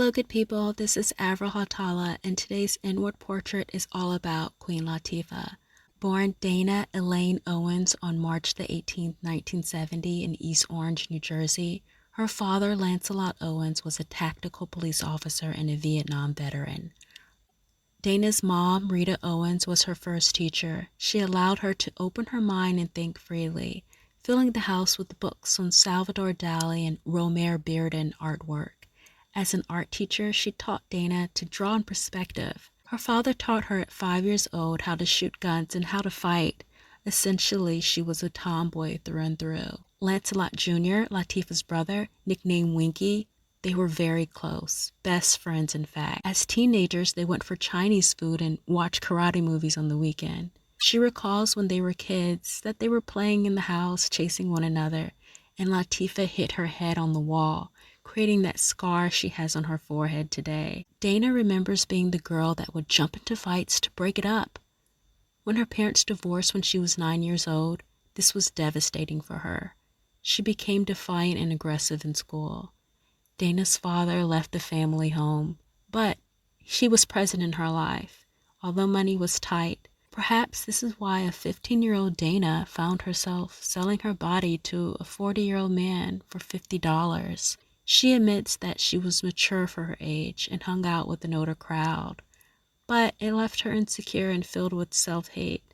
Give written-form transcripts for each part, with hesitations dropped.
Hello, good people. This is Avril Hatala, and today's inward portrait is all about Queen Latifah. Born Dana Elaine Owens on March the 18th, 1970 in East Orange, New Jersey, her father, Lancelot Owens, was a tactical police officer and a Vietnam veteran. Dana's mom, Rita Owens, was her first teacher. She allowed her to open her mind and think freely, filling the house with books on Salvador Dali and Romare Bearden artwork. As an art teacher, she taught Dana to draw in perspective. Her father taught her at 5 years old how to shoot guns and how to fight. Essentially, she was a tomboy through and through. Lancelot Jr., Latifah's brother, nicknamed Winky, they were very close, best friends in fact. As teenagers, they went for Chinese food and watched karate movies on the weekend. She recalls when they were kids that they were playing in the house, chasing one another, and Latifah hit her head on the wall, creating that scar she has on her forehead today. Dana remembers being the girl that would jump into fights to break it up. When her parents divorced when she was 9 years old, this was devastating for her. She became defiant and aggressive in school. Dana's father left the family home, but he was present in her life. Although money was tight, perhaps this is why a 15-year-old Dana found herself selling her body to a 40-year-old man for $50. She admits that she was mature for her age and hung out with an older crowd, but it left her insecure and filled with self-hate.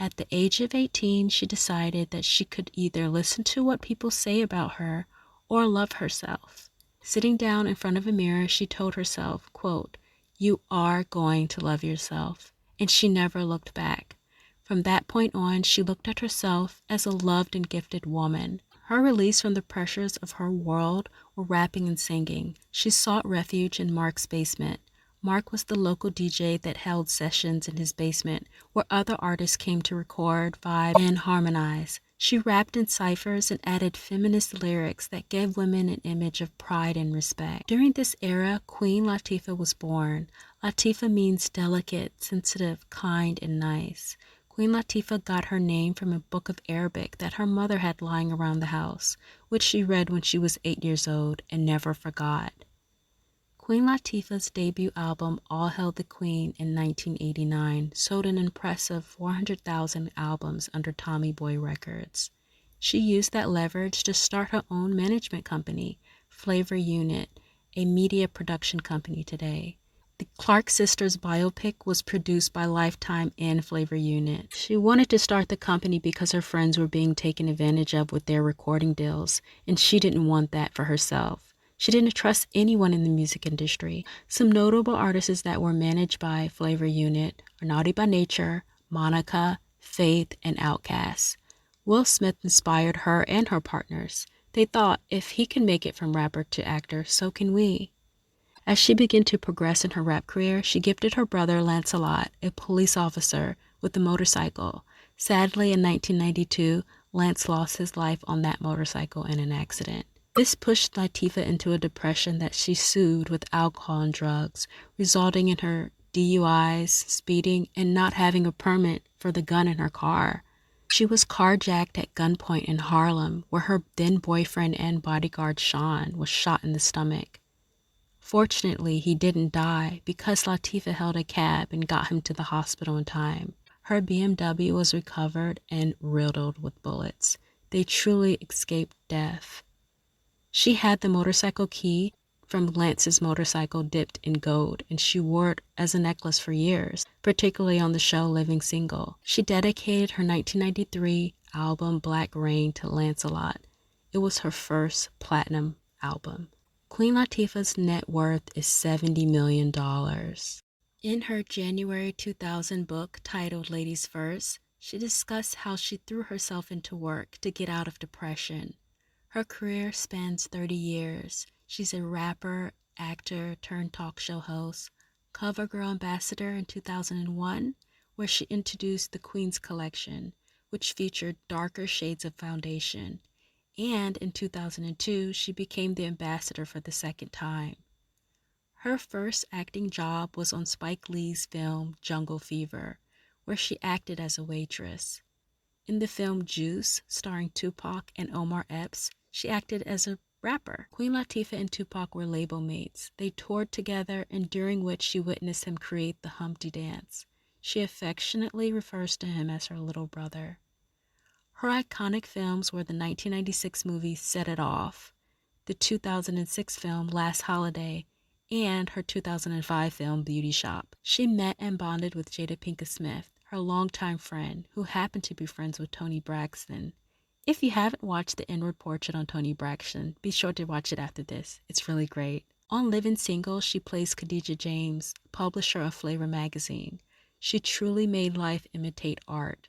At the age of 18, she decided that she could either listen to what people say about her or love herself. Sitting down in front of a mirror, she told herself, quote, "You are going to love yourself," and she never looked back. From that point on, she looked at herself as a loved and gifted woman. Her release from the pressures of her world were rapping and singing. She sought refuge in Mark's basement. Mark was the local DJ that held sessions in his basement where other artists came to record, vibe, and harmonize. She rapped in ciphers and added feminist lyrics that gave women an image of pride and respect. During this era, Queen Latifah was born. Latifah means delicate, sensitive, kind, and nice. Queen Latifah got her name from a book of Arabic that her mother had lying around the house, which she read when she was 8 years old and never forgot. Queen Latifah's debut album, All Hail the Queen, in 1989, sold an impressive 400,000 albums under Tommy Boy Records. She used that leverage to start her own management company, Flavor Unit, a media production company today. The Clark Sisters biopic was produced by Lifetime and Flavor Unit. She wanted to start the company because her friends were being taken advantage of with their recording deals, and she didn't want that for herself. She didn't trust anyone in the music industry. Some notable artists that were managed by Flavor Unit are Naughty by Nature, Monica, Faith, and Outkast. Will Smith inspired her and her partners. They thought, if he can make it from rapper to actor, so can we. As she began to progress in her rap career, she gifted her brother Lancelot, a police officer, with a motorcycle. Sadly, in 1992, Lance lost his life on that motorcycle in an accident. This pushed Latifah into a depression that she soothed with alcohol and drugs, resulting in her DUIs, speeding, and not having a permit for the gun in her car. She was carjacked at gunpoint in Harlem, where her then boyfriend and bodyguard Sean was shot in the stomach. Fortunately, he didn't die because Latifah held a cab and got him to the hospital in time. Her BMW was recovered and riddled with bullets. They truly escaped death. She had the motorcycle key from Lance's motorcycle dipped in gold, and she wore it as a necklace for years, particularly on the show Living Single. She dedicated her 1993 album Black Rain to Lancelot. It was her first platinum album. Queen Latifah's net worth is $70 million. In her January 2000 book titled Ladies First, she discussed how she threw herself into work to get out of depression. Her career spans 30 years. She's a rapper, actor, turned talk show host, CoverGirl ambassador in 2001, where she introduced the Queen's Collection, which featured darker shades of foundation. And in 2002, she became the ambassador for the second time. Her first acting job was on Spike Lee's film Jungle Fever, where she acted as a waitress. In the film Juice, starring Tupac and Omar Epps, she acted as a rapper. Queen Latifah and Tupac were label mates. They toured together, and during which she witnessed him create the Humpty Dance. She affectionately refers to him as her little brother. Her iconic films were the 1996 movie Set It Off, the 2006 film Last Holiday, and her 2005 film Beauty Shop. She met and bonded with Jada Pinkett Smith, her longtime friend, who happened to be friends with Toni Braxton. If you haven't watched The Inward Portrait on Toni Braxton, be sure to watch it after this. It's really great. On Living Single, she plays Khadijah James, publisher of Flavor magazine. She truly made life imitate art.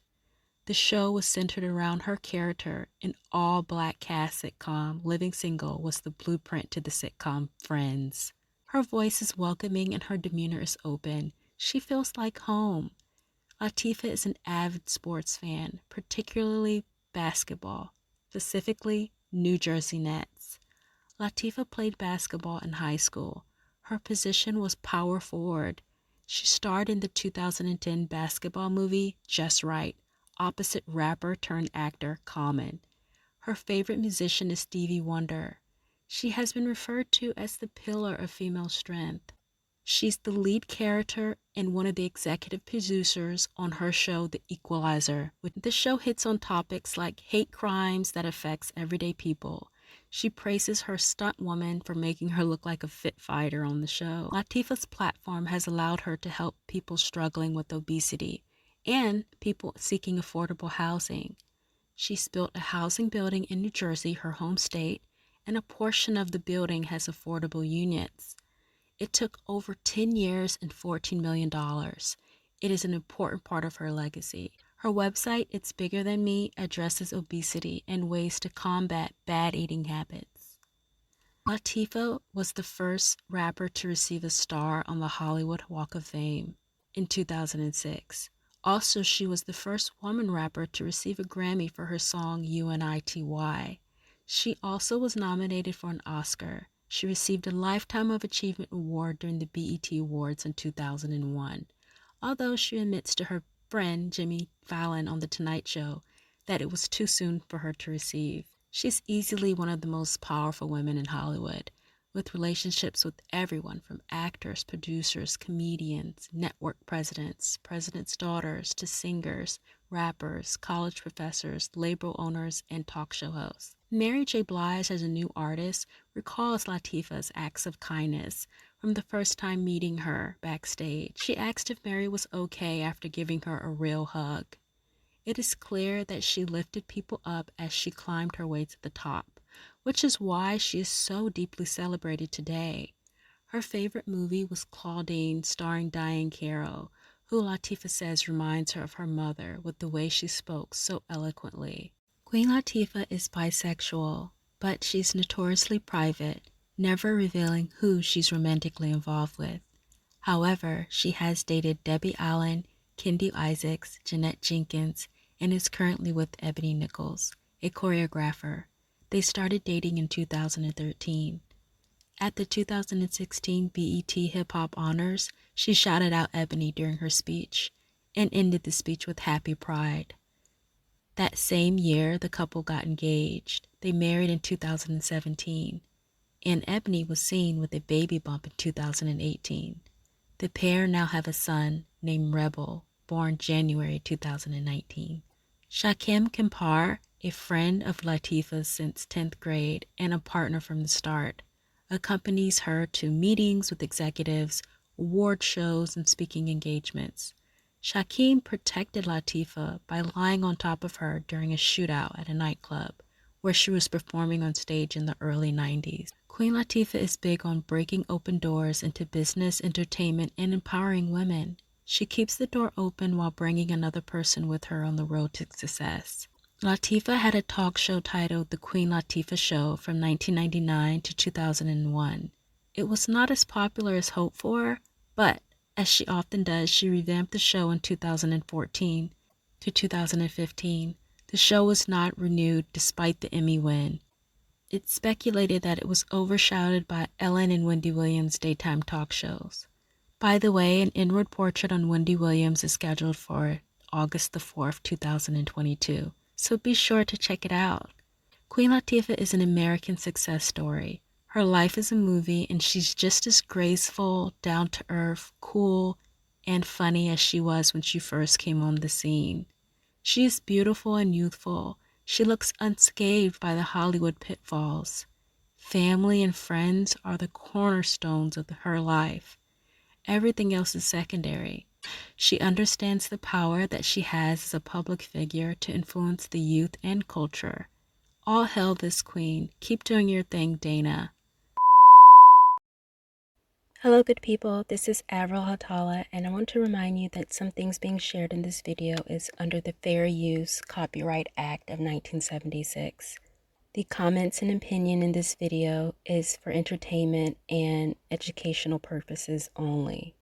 The show was centered around her character. An all-black cast sitcom, Living Single was the blueprint to the sitcom Friends. Her voice is welcoming and her demeanor is open. She feels like home. Latifah is an avid sports fan, particularly basketball, specifically New Jersey Nets. Latifah played basketball in high school. Her position was power forward. She starred in the 2010 basketball movie Just Right, opposite rapper turned actor Common. Her favorite musician is Stevie Wonder. She has been referred to as the pillar of female strength. She's the lead character and one of the executive producers on her show The Equalizer. The show hits on topics like hate crimes that affects everyday people. She praises her stunt woman for making her look like a fit fighter on the show. Latifah's platform has allowed her to help people struggling with obesity and people seeking affordable housing. She's built a housing building in New Jersey, her home state, and a portion of the building has affordable units. It took over 10 years and $14 million. It is an important part of her legacy. Her website, It's Bigger Than Me, addresses obesity and ways to combat bad eating habits. Latifah was the first rapper to receive a star on the Hollywood Walk of Fame in 2006. Also, she was the first woman rapper to receive a Grammy for her song U.N.I.T.Y. She also was nominated for an Oscar. She received a Lifetime of Achievement Award during the BET Awards in 2001, although she admits to her friend Jimmy Fallon on The Tonight Show that it was too soon for her to receive. She's easily one of the most powerful women in Hollywood, with relationships with everyone from actors, producers, comedians, network presidents, presidents' daughters, to singers, rappers, college professors, label owners, and talk show hosts. Mary J. Blige, as a new artist, recalls Latifah's acts of kindness from the first time meeting her backstage. She asked if Mary was okay after giving her a real hug. It is clear that she lifted people up as she climbed her way to the top, which is why she is so deeply celebrated today. Her favorite movie was Claudine, starring Diane Carroll, who Latifah says reminds her of her mother with the way she spoke so eloquently. Queen Latifah is bisexual, but she's notoriously private, never revealing who she's romantically involved with. However, she has dated Debbie Allen, Kendi Isaacs, Jeanette Jenkins, and is currently with Ebony Nichols, a choreographer. They started dating in 2013. At the 2016 BET Hip Hop Honors, she shouted out Ebony during her speech and ended the speech with Happy Pride. That same year, the couple got engaged. They married in 2017, and Ebony was seen with a baby bump in 2018. The pair now have a son named Rebel, born January 2019. Shakim Kempar, a friend of Latifah's since 10th grade and a partner from the start, accompanies her to meetings with executives, award shows, and speaking engagements. Shakim protected Latifah by lying on top of her during a shootout at a nightclub where she was performing on stage in the early 90s. Queen Latifah is big on breaking open doors into business, entertainment, and empowering women. She keeps the door open while bringing another person with her on the road to success. Latifah had a talk show titled The Queen Latifah Show from 1999 to 2001. It was not as popular as hoped for, but as she often does, she revamped the show in 2014 to 2015. The show was not renewed despite the Emmy win. It's speculated that it was overshadowed by Ellen and Wendy Williams' daytime talk shows. By the way, an Inward Portrait on Wendy Williams is scheduled for August the 4th, 2022, so be sure to check it out. Queen Latifah is an American success story. Her life is a movie, and she's just as graceful, down to earth, cool, and funny as she was when she first came on the scene. She is beautiful and youthful. She looks unscathed by the Hollywood pitfalls. Family and friends are the cornerstones of her life. Everything else is secondary. She understands the power that she has as a public figure to influence the youth and culture. All hail this queen. Keep doing your thing, Dana. Hello good people, this is Avril Hatala, and I want to remind you that some things being shared in this video is under the Fair Use Copyright Act of 1976. The comments and opinion in this video is for entertainment and educational purposes only.